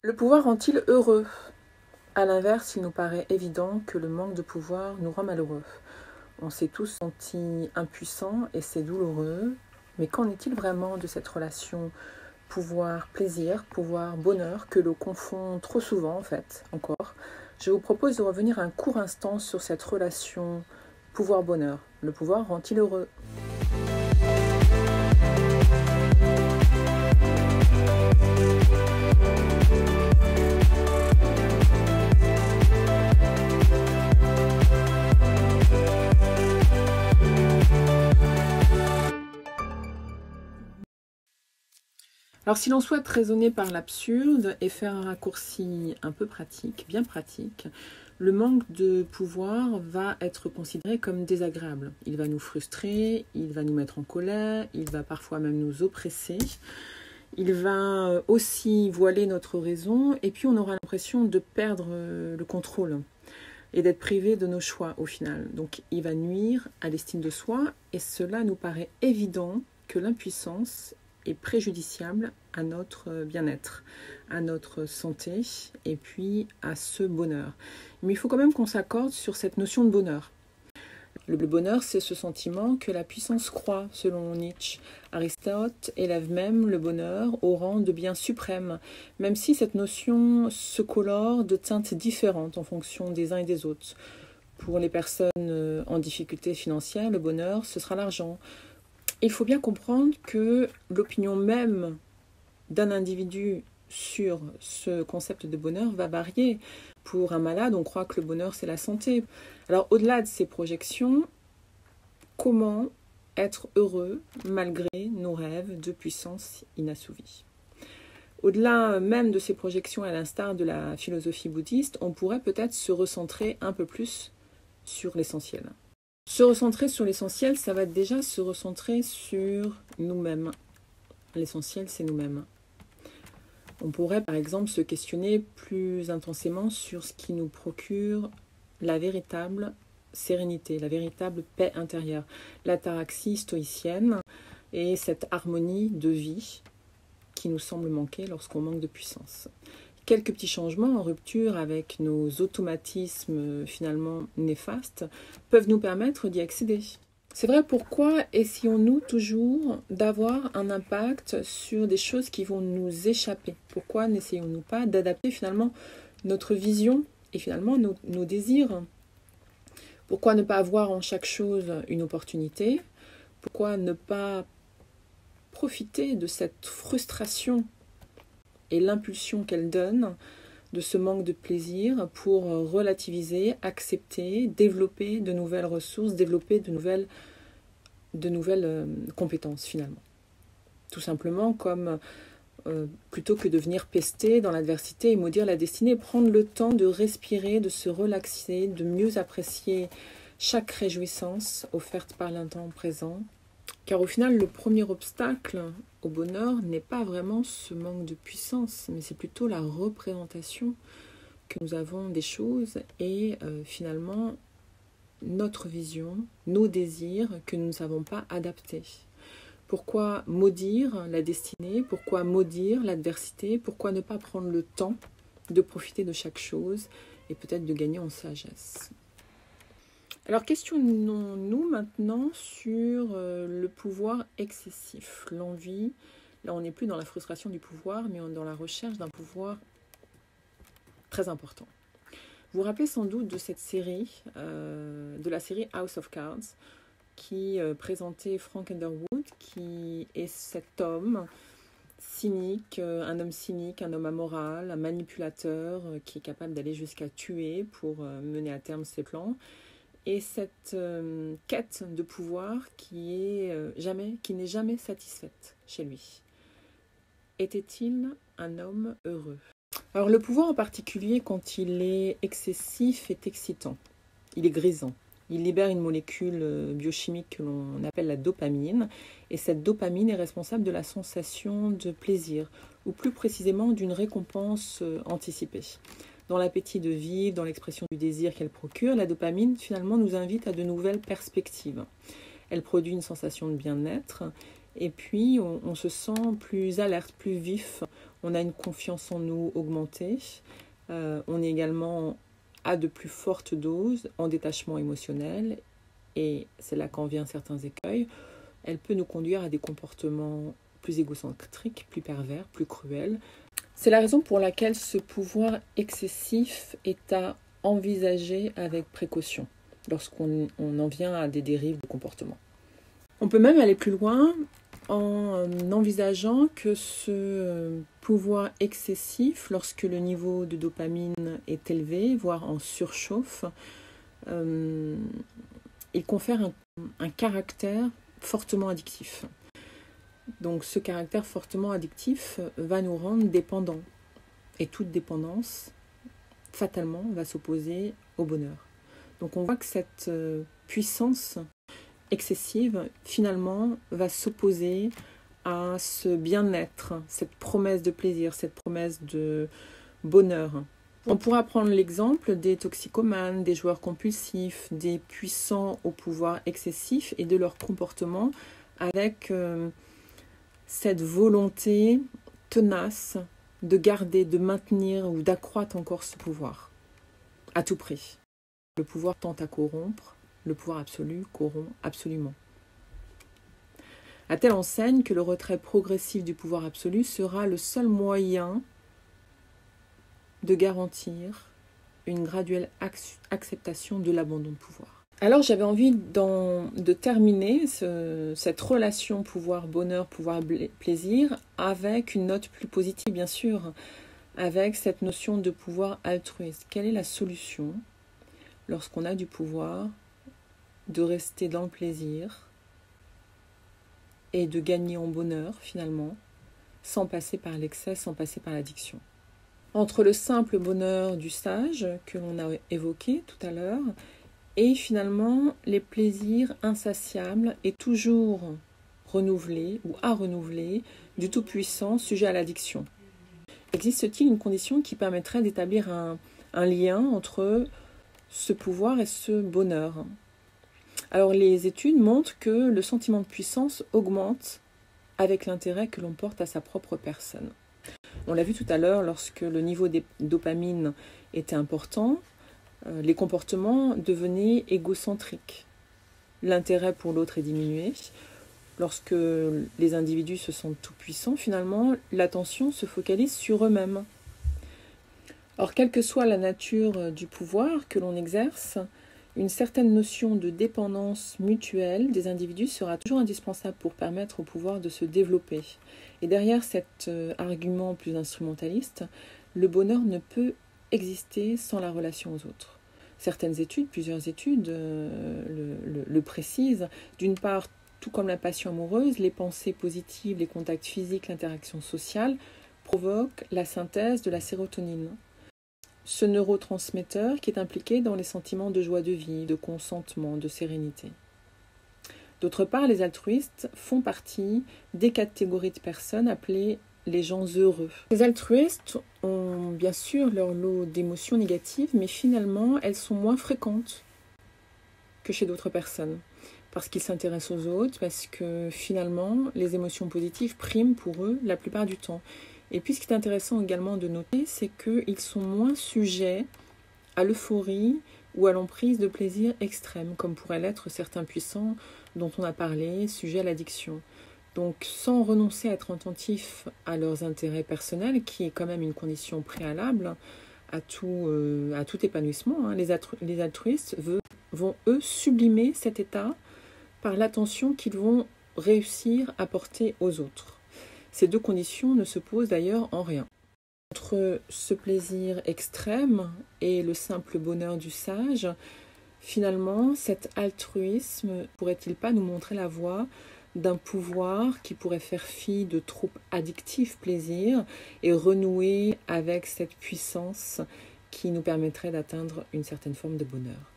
Le pouvoir rend-il heureux? À l'inverse, il nous paraît évident que le manque de pouvoir nous rend malheureux. On s'est tous sentis impuissants et c'est douloureux. Mais qu'en est-il vraiment de cette relation pouvoir-plaisir, pouvoir-bonheur que l'on confond trop souvent en fait, encore? Je vous propose de revenir un court instant sur cette relation pouvoir-bonheur. Le pouvoir rend-il heureux? Alors si l'on souhaite raisonner par l'absurde et faire un raccourci un peu pratique, bien pratique, le manque de pouvoir va être considéré comme désagréable. Il va nous frustrer, il va nous mettre en colère, il va parfois même nous oppresser. Il va aussi voiler notre raison et puis on aura l'impression de perdre le contrôle et d'être privé de nos choix au final. Donc il va nuire à l'estime de soi et cela nous paraît évident que l'impuissance est préjudiciable à notre bien-être, à notre santé et puis à ce bonheur. Mais il faut quand même qu'on s'accorde sur cette notion de bonheur. Le bonheur, c'est ce sentiment que la puissance croît, selon Nietzsche. Aristote élève même le bonheur au rang de bien suprême, même si cette notion se colore de teintes différentes en fonction des uns et des autres. Pour les personnes en difficulté financière, le bonheur, ce sera l'argent. Il faut bien comprendre que l'opinion même d'un individu sur ce concept de bonheur va varier. Pour un malade, on croit que le bonheur, c'est la santé. Alors, au-delà de ces projections, comment être heureux malgré nos rêves de puissance inassouvis? Au-delà même de ces projections, à l'instar de la philosophie bouddhiste, on pourrait peut-être se recentrer un peu plus sur l'essentiel. Se recentrer sur l'essentiel, ça va déjà se recentrer sur nous-mêmes. L'essentiel, c'est nous-mêmes. On pourrait par exemple se questionner plus intensément sur ce qui nous procure la véritable sérénité, la véritable paix intérieure, l'ataraxie stoïcienne et cette harmonie de vie qui nous semble manquer lorsqu'on manque de puissance. Quelques petits changements en rupture avec nos automatismes finalement néfastes peuvent nous permettre d'y accéder. C'est vrai, pourquoi essayons-nous toujours d'avoir un impact sur des choses qui vont nous échapper? Pourquoi n'essayons-nous pas d'adapter finalement notre vision et finalement nos désirs? Pourquoi ne pas avoir en chaque chose une opportunité? Pourquoi ne pas profiter de cette frustration et l'impulsion qu'elle donne, de ce manque de plaisir pour relativiser, accepter, développer de nouvelles ressources, développer de nouvelles compétences finalement. Tout simplement comme plutôt que de venir pester dans l'adversité et maudire la destinée, prendre le temps de respirer, de se relaxer, de mieux apprécier chaque réjouissance offerte par l'instant présent. Car au final, le premier obstacle au bonheur n'est pas vraiment ce manque de puissance, mais c'est plutôt la représentation que nous avons des choses et finalement notre vision, nos désirs que nous ne savons pas adapter. Pourquoi maudire la destinée? Pourquoi maudire l'adversité? Pourquoi ne pas prendre le temps de profiter de chaque chose et peut-être de gagner en sagesse? Alors questionnons-nous maintenant sur le pouvoir excessif, l'envie. Là on n'est plus dans la frustration du pouvoir, mais on est dans la recherche d'un pouvoir très important. Vous vous rappelez sans doute de cette série, de la série House of Cards, qui présentait Frank Underwood, qui est cet homme cynique, un homme amoral, un manipulateur qui est capable d'aller jusqu'à tuer pour mener à terme ses plans. Et cette quête de pouvoir qui n'est jamais satisfaite chez lui. Était-il un homme heureux? Alors le pouvoir en particulier, quand il est excessif, est excitant. Il est grisant. Il libère une molécule biochimique que l'on appelle la dopamine. Et cette dopamine est responsable de la sensation de plaisir, ou plus précisément d'une récompense anticipée. Dans l'appétit de vivre, dans l'expression du désir qu'elle procure, la dopamine finalement nous invite à de nouvelles perspectives. Elle produit une sensation de bien-être Et puis, on se sent plus alerte, plus vif. On a une confiance en nous augmentée. On est également à de plus fortes doses en détachement émotionnel. Et c'est là qu'en viennent certains écueils. Elle peut nous conduire à des comportements plus égocentriques, plus pervers, plus cruels. C'est la raison pour laquelle ce pouvoir excessif est à envisager avec précaution lorsqu'on en vient à des dérives de comportement. On peut même aller plus loin en envisageant que ce pouvoir excessif, lorsque le niveau de dopamine est élevé, voire en surchauffe, il confère un caractère fortement addictif. Donc ce caractère fortement addictif va nous rendre dépendants. Et toute dépendance, fatalement, va s'opposer au bonheur. Donc on voit que cette puissance excessive, finalement, va s'opposer à ce bien-être, cette promesse de plaisir, cette promesse de bonheur. On pourra prendre l'exemple des toxicomanes, des joueurs compulsifs, des puissants au pouvoir excessif et de leur comportement avec cette volonté tenace de garder, de maintenir ou d'accroître encore ce pouvoir à tout prix. Le pouvoir tend à corrompre, le pouvoir absolu corrompt absolument. À telle enseigne que le retrait progressif du pouvoir absolu sera le seul moyen de garantir une graduelle acceptation de l'abandon de pouvoir. Alors j'avais envie de terminer cette relation pouvoir-bonheur, pouvoir-plaisir avec une note plus positive bien sûr, avec cette notion de pouvoir altruiste. Quelle est la solution lorsqu'on a du pouvoir de rester dans le plaisir et de gagner en bonheur finalement, sans passer par l'excès, sans passer par l'addiction? Entre le simple bonheur du sage que l'on a évoqué tout à l'heure et finalement les plaisirs insatiables et toujours renouvelés ou à renouveler du tout-puissant sujet à l'addiction. Existe-t-il une condition qui permettrait d'établir un lien entre ce pouvoir et ce bonheur? Alors les études montrent que le sentiment de puissance augmente avec l'intérêt que l'on porte à sa propre personne. On l'a vu tout à l'heure, lorsque le niveau de dopamine était important, les comportements devenaient égocentriques. L'intérêt pour l'autre est diminué. Lorsque les individus se sentent tout-puissants, finalement, l'attention se focalise sur eux-mêmes. Or, quelle que soit la nature du pouvoir que l'on exerce, une certaine notion de dépendance mutuelle des individus sera toujours indispensable pour permettre au pouvoir de se développer. Et derrière cet argument plus instrumentaliste, le bonheur ne peut exister sans la relation aux autres. Certaines études, plusieurs études le précisent. D'une part, tout comme la passion amoureuse, les pensées positives, les contacts physiques, l'interaction sociale provoquent la synthèse de la sérotonine. Ce neurotransmetteur qui est impliqué dans les sentiments de joie de vie, de consentement, de sérénité. D'autre part, les altruistes font partie des catégories de personnes appelées les gens heureux. Les altruistes ont bien sûr leur lot d'émotions négatives, mais finalement, elles sont moins fréquentes que chez d'autres personnes. Parce qu'ils s'intéressent aux autres, parce que finalement, les émotions positives priment pour eux la plupart du temps. Et puis, ce qui est intéressant également de noter, c'est qu'ils sont moins sujets à l'euphorie ou à l'emprise de plaisirs extrêmes, comme pourraient l'être certains puissants dont on a parlé, sujets à l'addiction. Donc, sans renoncer à être attentifs à leurs intérêts personnels, qui est quand même une condition préalable à tout épanouissement, les altruistes vont, eux, sublimer cet état par l'attention qu'ils vont réussir à porter aux autres. Ces deux conditions ne se posent d'ailleurs en rien. Entre ce plaisir extrême et le simple bonheur du sage, finalement, cet altruisme pourrait-il pas nous montrer la voie d'un pouvoir qui pourrait faire fi de trop addictif plaisir et renouer avec cette puissance qui nous permettrait d'atteindre une certaine forme de bonheur?